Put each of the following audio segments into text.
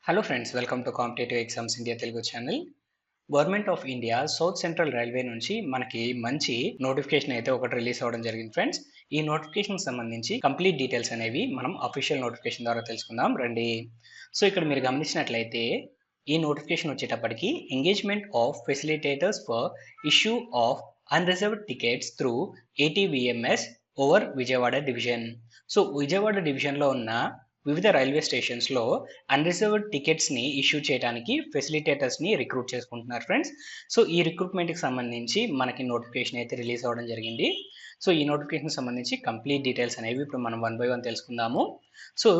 Hello friends, welcome to competitive exams India Telugu channel. Government of India south central railway నుంచి మనకి మంచి notification అయితే ఒకటి రిలీజ్ అవ్వడం జరిగింది ఫ్రెండ్స్. ఈ నోటిఫికేషన్ సంబంధించి కంప్లీట్ డీటెయిల్స్ అనేవి మనం అఫీషియల్ నోటిఫికేషన్ ద్వారా తెలుసుకుందాం రండి. సో ఇక్కడ మీరు గమనించినట్లయితే ఈ నోటిఫికేషన్ వచ్చేటప్పటికి engagement of facilitators for issue of unreserved tickets through ATVMs over Vijayawada division. So Vijayawada డివిజన్లో ఉన్న వివిధ రైల్వే స్టేషన్స్లో అన్రిజర్వ్డ్ టికెట్స్ని ఇష్యూ చేయడానికి ఫెసిలిటేటర్స్ని రిక్రూట్ చేసుకుంటున్నారు ఫ్రెండ్స్. సో ఈ రిక్రూట్మెంట్కి సంబంధించి మనకి నోటిఫికేషన్ అయితే రిలీజ్ అవ్వడం జరిగింది. సో ఈ నోటిఫికేషన్ సంబంధించి కంప్లీట్ డీటెయిల్స్ అనేవి ఇప్పుడు మనం 1 by 1 తెలుసుకుందాము. సో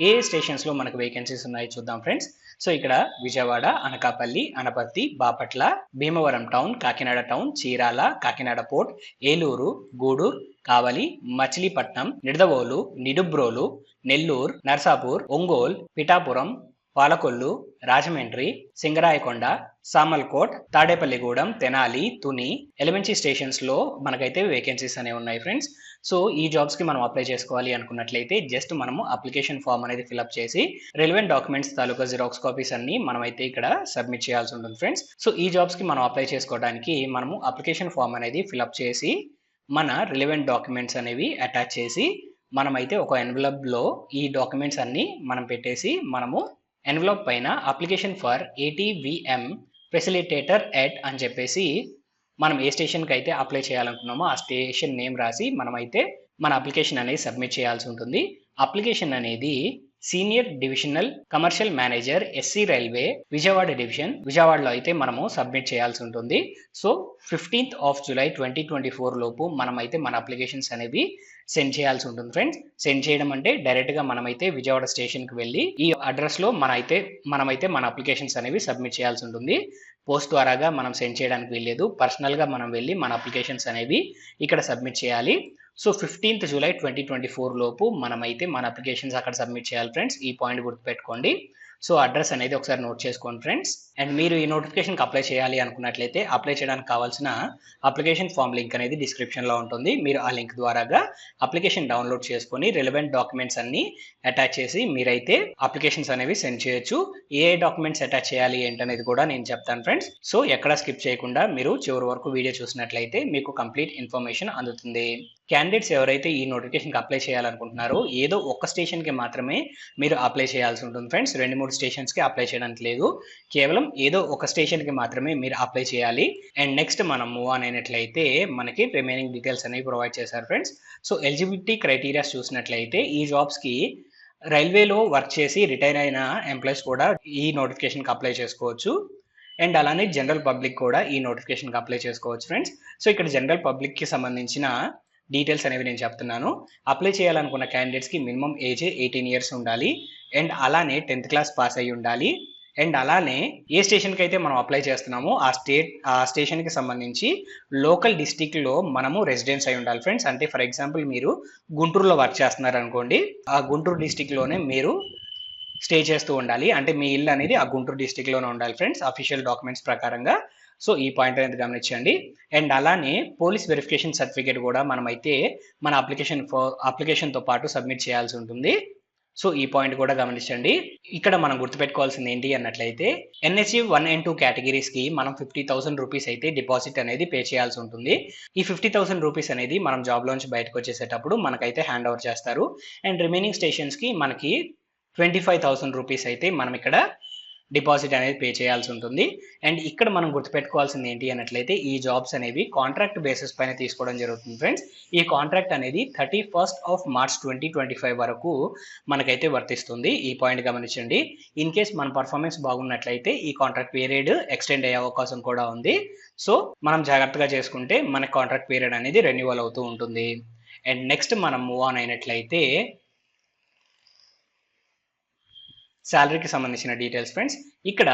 ఏ స్టేషన్స్లో మనకు వేకెన్సీస్ ఉన్నాయో చూద్దాం ఫ్రెండ్స్. సో ఇక్కడ Vijayawada, Anakapalli, Anaparthi, Bapatla, Bhimavaram town, Kakinada town, Chirala, Kakinada port, Eluru, Gudur, Kavali, Machilipatnam, Nidadavolu, Nidubrolu, Nellore, Narsapur, Ongole, Pithapuram, Palakollu, Rajahmundry, Singarayakonda, Samalkot, Tadepalligudem, Tenali, Tuni, elementary stations లో మనకైతే వేకెన్సీస్ అనేవి ఉన్నాయి ఫ్రెండ్స్. సో ఈ జాబ్స్ కి మనం అప్లై చేసుకోవాలి అనుకున్నట్లయితే జస్ట్ మనము అప్లికేషన్ ఫామ్ అనేది ఫిల్అప్ చేసి రిలవెంట్ డాక్యుమెంట్స్ తాలూకా జిరాక్స్ కాపీస్ అన్ని మనమైతే ఇక్కడ సబ్మిట్ చేయాల్సి ఉంటుంది ఫ్రెండ్స్. సో ఈ జాబ్స్ కి మనం అప్లై చేసుకోవడానికి మనము అప్లికేషన్ ఫామ్ అనేది ఫిల్అప్ చేసి మన రిలవెంట్ డాక్యుమెంట్స్ అనేవి అటాచ్ చేసి మనమైతే ఒక ఎన్వలప్ లో ఈ డాక్యుమెంట్స్ అన్ని మనం పెట్టేసి మనము ఎన్వలప్ పైన application for ATVM facilitator at అని చెప్పేసి మనం ఏ స్టేషన్కి అయితే అప్లై చేయాలనుకున్నామో ఆ స్టేషన్ నేమ్ రాసి మనమైతే మన అప్లికేషన్ అనేది సబ్మిట్ చేయాల్సి ఉంటుంది. అప్లికేషన్ అనేది senior divisional commercial manager SC railway Vijayawada division విజయవాడలో అయితే మనము సబ్మిట్ చేయాల్సి ఉంటుంది. సో 15th of July 2024 లోపు మనమైతే మన అప్లికేషన్స్ అనేవి సెండ్ చేయాల్సి ఉంటుంది ఫ్రెండ్స్. సెండ్ చేయడం అంటే డైరెక్ట్ గా మనమైతే విజయవాడ స్టేషన్ కి వెళ్ళి ఈ అడ్రస్ లో మనమైతే మన అప్లికేషన్స్ అనేవి సబ్మిట్ చేయాల్సి ఉంటుంది. పోస్ట్ ద్వారాగా మనం సెండ్ చేయడానికి వీల్లేదు. పర్సనల్ గా మనం వెళ్ళి మన అప్లికేషన్స్ అనేవి ఇక్కడ సబ్మిట్ చేయాలి. సో 15th July 2024 లోపు మనమైతే మన అప్లికేషన్స్ అక్కడ సబ్మిట్ చేయాలి ఫ్రెండ్స్. ఈ పాయింట్ గుర్తుపెట్టుకోండి. సో అడ్రస్ అనేది ఒకసారి నోట్ చేసుకోండి ఫ్రెండ్స్. అండ్ మీరు ఈ నోటిఫికేషన్కి అప్లై చేయాలి అనుకున్నట్లయితే అప్లై చేయడానికి కావాల్సిన అప్లికేషన్ ఫామ్ లింక్ అనేది డిస్క్రిప్షన్లో ఉంటుంది. మీరు ఆ లింక్ ద్వారాగా అప్లికేషన్ డౌన్లోడ్ చేసుకొని రిలవెంట్ డాక్యుమెంట్స్ అన్ని అటాచ్ చేసి మీరైతే అప్లికేషన్స్ అనేవి సెండ్ చేయొచ్చు. ఏ డాక్యుమెంట్స్ అటాచ్ చేయాలి ఏంటనేది కూడా నేను చెప్తాను ఫ్రెండ్స్. సో ఎక్కడ స్కిప్ చేయకుండా మీరు చివరి వరకు వీడియో చూసినట్లయితే మీకు కంప్లీట్ ఇన్ఫర్మేషన్ అందుతుంది. క్యాండిడేట్స్ ఎవరైతే ఈ నోటిఫికేషన్కి అప్లై చేయాలనుకుంటున్నారో ఏదో ఒక్క స్టేషన్కి మాత్రమే మీరు అప్లై చేయాల్సి ఉంటుంది ఫ్రెండ్స్. 2-3 స్టేషన్స్కి అప్లై చేయడానికి లేదు. కేవలం ఏదో ఒక స్టేషన్కి మాత్రమే మీరు అప్లై చేయాలి. అండ్ నెక్స్ట్ మనం మూవ్ ఆన్ అయినట్లయితే మనకి రిమైనింగ్ డీటెయిల్స్ అనేవి ప్రొవైడ్ చేశారు ఫ్రెండ్స్. సో ఎలిజిబిలిటీ క్రైటీరియాస్ చూసినట్లయితే ఈ జాబ్స్కి రైల్వేలో వర్క్ చేసి రిటైర్ అయిన ఎంప్లాయీస్ కూడా ఈ నోటిఫికేషన్కి అప్లై చేసుకోవచ్చు. అండ్ అలానే జనరల్ పబ్లిక్ కూడా ఈ నోటిఫికేషన్కి అప్లై చేసుకోవచ్చు ఫ్రెండ్స్. సో ఇక్కడ జనరల్ పబ్లిక్కి సంబంధించిన డీటెయిల్స్ అనేవి నేను చెప్తున్నాను. అప్లై చేయాలనుకున్న క్యాండిడేట్స్కి మినిమం ఏజ్ 18 years ఉండాలి. అండ్ అలానే 10th class పాస్ అయ్యి ఉండాలి. అండ్ అలానే ఏ స్టేషన్కి అయితే మనం అప్లై చేస్తున్నామో ఆ స్టేషన్కి సంబంధించి లోకల్ డిస్టిక్లో మనము రెసిడెన్స్ అయి ఉండాలి ఫ్రెండ్స్. అంటే ఫర్ ఎగ్జాంపుల్ మీరు గుంటూరులో వర్క్ చేస్తున్నారు అనుకోండి, ఆ గుంటూరు డిస్టిక్లోనే మీరు స్టే చేస్తూ ఉండాలి. అంటే మీ ఇల్లు అనేది ఆ గుంటూరు డిస్టిక్లోనే ఉండాలి ఫ్రెండ్స్ అఫీషియల్ డాక్యుమెంట్స్ ప్రకారంగా. సో ఈ పాయింట్ అనేది గమనించండి. అండ్ అలానే పోలీస్ వెరిఫికేషన్ సర్టిఫికేట్ కూడా మనమైతే మన అప్లికేషన్తో పాటు సబ్మిట్ చేయాల్సి ఉంటుంది. సో ఈ పాయింట్ కూడా గమనించండి. ఇక్కడ మనం గుర్తుపెట్టుకోవాల్సింది ఏంటి అన్నట్లయితే NSE 1 and 2 కేటగిరీస్కి మనం 50,000 రూపీస్ అయితే డిపాజిట్ అనేది పే చేయాల్సి ఉంటుంది. ఈ 50,000 రూపీస్ అనేది మనం జాబ్లోంచి బయటకు వచ్చేసేటప్పుడు మనకైతే హ్యాండ్ ఓవర్ చేస్తారు. అండ్ రిమైనింగ్ స్టేషన్స్కి మనకి 25,000 రూపీస్ అయితే మనం ఇక్కడ డిపాజిట్ అనేది పే చేయాల్సి ఉంటుంది. అండ్ ఇక్కడ మనం గుర్తుపెట్టుకోవాల్సింది ఏంటి అన్నట్లయితే ఈ జాబ్స్ అనేవి కాంట్రాక్ట్ బేసిస్ పైన తీసుకోవడం జరుగుతుంది ఫ్రెండ్స్. ఈ కాంట్రాక్ట్ అనేది 31st of March 2025 వరకు మనకైతే వర్తిస్తుంది. ఈ పాయింట్ గమనించండి. ఇన్ కేస్ మన పర్ఫార్మెన్స్ బాగున్నట్లయితే ఈ కాంట్రాక్ట్ పీరియడ్ ఎక్స్టెండ్ అయ్యే అవకాశం కూడా ఉంది. సో మనం జాగ్రత్తగా చేసుకుంటే మన కాంట్రాక్ట్ పీరియడ్ అనేది రెన్యువల్ అవుతూ ఉంటుంది. అండ్ నెక్స్ట్ మనం మూవ్ ఆన్ అయినట్లయితే శాలరీకి సంబంధించిన డీటెయిల్స్ ఫ్రెండ్స్. ఇక్కడ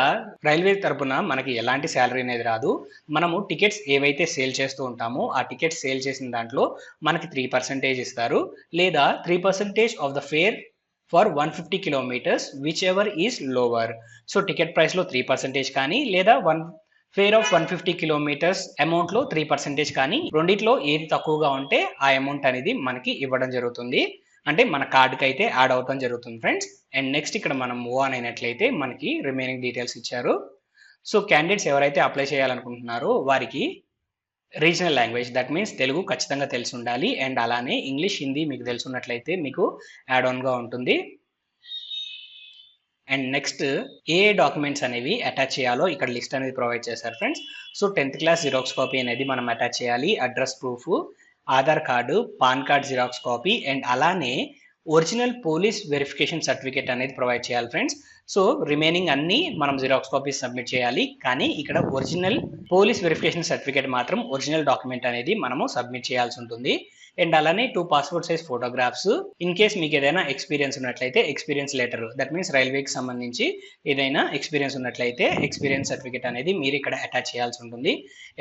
రైల్వే తరపున మనకి ఎలాంటి శాలరీ అనేది రాదు. మనము టికెట్స్ ఏవైతే సేల్ చేస్తూ ఉంటామో ఆ టికెట్స్ సేల్ చేసిన దాంట్లో మనకి 3% ఇస్తారు, లేదా 3% of the fair for 150 kilometers which ever is lower. So ticket ప్రైస్లో 3% కానీ లేదా ఫేర్ ఆఫ్ 150 kilometers అమౌంట్లో 3% కానీ రెండిట్లో ఏది తక్కువగా ఉంటే ఆ అమౌంట్ అనేది మనకి ఇవ్వడం జరుగుతుంది. అంటే మన కార్డుకి అయితే యాడ్ అవటం జరుగుతుంది ఫ్రెండ్స్. అండ్ నెక్స్ట్ ఇక్కడ మనం మూవ్ ఆన్ అయినట్లయితే మనకి రిమైనింగ్ డీటెయిల్స్ ఇచ్చారు. సో క్యాండిడేట్స్ ఎవరైతే అప్లై చేయాలనుకుంటున్నారో వారికి regional language that means Telugu ఖచ్చితంగా తెలిసి ఉండాలి. అండ్ అలానే ఇంగ్లీష్, హిందీ మీకు తెలుసున్నట్లయితే మీకు యాడ్ ఆన్గా ఉంటుంది. అండ్ నెక్స్ట్ ఏ డాక్యుమెంట్స్ అనేవి అటాచ్ చేయాలో ఇక్కడ లిస్ట్ అనేది ప్రొవైడ్ చేశారు friends. So 10th class xerox copy అనేది మనం అటాచ్ చేయాలి, address proof, Aadhaar card, pan card xerox copy and అలానే ఒరిజినల్ పోలీస్ వెరిఫికేషన్ సర్టిఫికేట్ అనేది ప్రొవైడ్ చేయాలి ఫ్రెండ్స్. సో రిమైనింగ్ అన్ని మనం జిరాక్స్ కాపీస్ సబ్మిట్ చేయాలి, కానీ ఇక్కడ ఒరిజినల్ పోలీస్ వెరిఫికేషన్ సర్టిఫికేట్ మాత్రం ఒరిజినల్ డాక్యుమెంట్ అనేది మనము సబ్మిట్ చేయాల్సి ఉంటుంది. అండ్ అలానే 2 passport size photographs. In case మీకు ఏదైనా ఎక్స్పీరియన్స్ ఉన్నట్లయితే ఎక్స్పీరియన్స్ లెటర్, దట్ మీన్స్ రైల్వేకి సంబంధించి ఏదైనా ఎక్స్పీరియన్స్ ఉన్నట్లయితే ఎక్స్పీరియన్స్ సర్టిఫికేట్ అనేది మీరు ఇక్కడ అటాచ్ చేయాల్సి ఉంటుంది.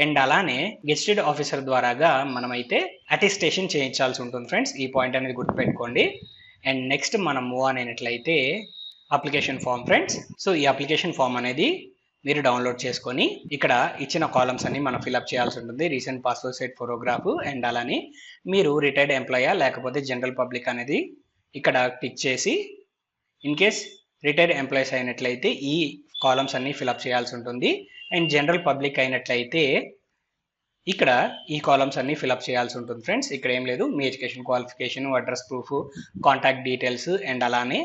అండ్ అలానే గెస్టెడ్ ఆఫీసర్ ద్వారాగా మనమైతే అటెస్టేషన్ చేయించాల్సి ఉంటుంది ఫ్రెండ్స్. ఈ పాయింట్ అనేది గుర్తుపెట్టుకోండి. అండ్ నెక్స్ట్ మనం మూవ్ ఆన్ అయినట్లయితే అప్లికేషన్ ఫామ్ ఫ్రెండ్స్. సో ఈ అప్లికేషన్ ఫామ్ అనేది మీరు డౌన్లోడ్ చేసుకొని ఇక్కడ ఇచ్చిన కాలమ్స్ అన్ని మనం ఫిల్అప్ చేయాల్సి ఉంటుంది. Recent passport size photograph and అలానే మీరు రిటైర్డ్ ఎంప్లాయా లేకపోతే జనరల్ పబ్లిక్ అనేది ఇక్కడ టిక్ చేసి, ఇన్ కేస్ రిటైర్డ్ ఎంప్లాయీస్ అయినట్లయితే ఈ కాలమ్స్ అన్ని ఫిల్అప్ చేయాల్సి ఉంటుంది. అండ్ జనరల్ పబ్లిక్ అయినట్లయితే ఇక్కడ ఈ కాలమ్స్ అన్ని ఫిల్అప్ చేయాల్సి ఉంటుంది ఫ్రెండ్స్. ఇక్కడ ఏం లేదు, మీ education qualification, address proof, contact details and అలానే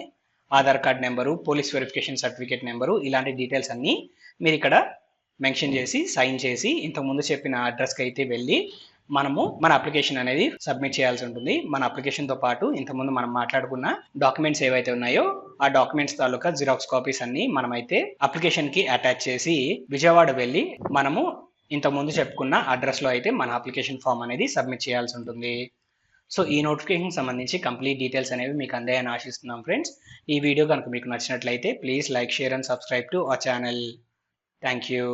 Aadhaar card number, police verification certificate number, ఇలాంటి డీటెయిల్స్ అన్నీ మీరు ఇక్కడ మెన్షన్ చేసి సైన్ చేసి ఇంతకుముందు చెప్పిన అడ్రస్కి అయితే వెళ్ళి మనము మన అప్లికేషన్ అనేది సబ్మిట్ చేయాల్సి ఉంటుంది. మన అప్లికేషన్తో పాటు ఇంతకుముందు మనం మాట్లాడుకున్న డాక్యుమెంట్స్ ఏవైతే ఉన్నాయో ఆ డాక్యుమెంట్స్ తాలూకా జిరాక్స్ కాపీస్ అన్ని మనమైతే అప్లికేషన్కి అటాచ్ చేసి విజయవాడ వెళ్ళి మనము ఇంతకుముందు చెప్పుకున్న అడ్రస్లో అయితే మన అప్లికేషన్ ఫామ్ అనేది సబ్మిట్ చేయాల్సి ఉంటుంది. సో ఈ నోటిఫికేషన్ సంబంధించి కంప్లీట్ డీటెయిల్స్ అనేవి మీకు అందాయని ఆశిస్తున్నాం ఫ్రెండ్స్. ఈ వీడియో కనుక మీకు నచ్చినట్లయితే please like, share and subscribe to our channel. Thank you.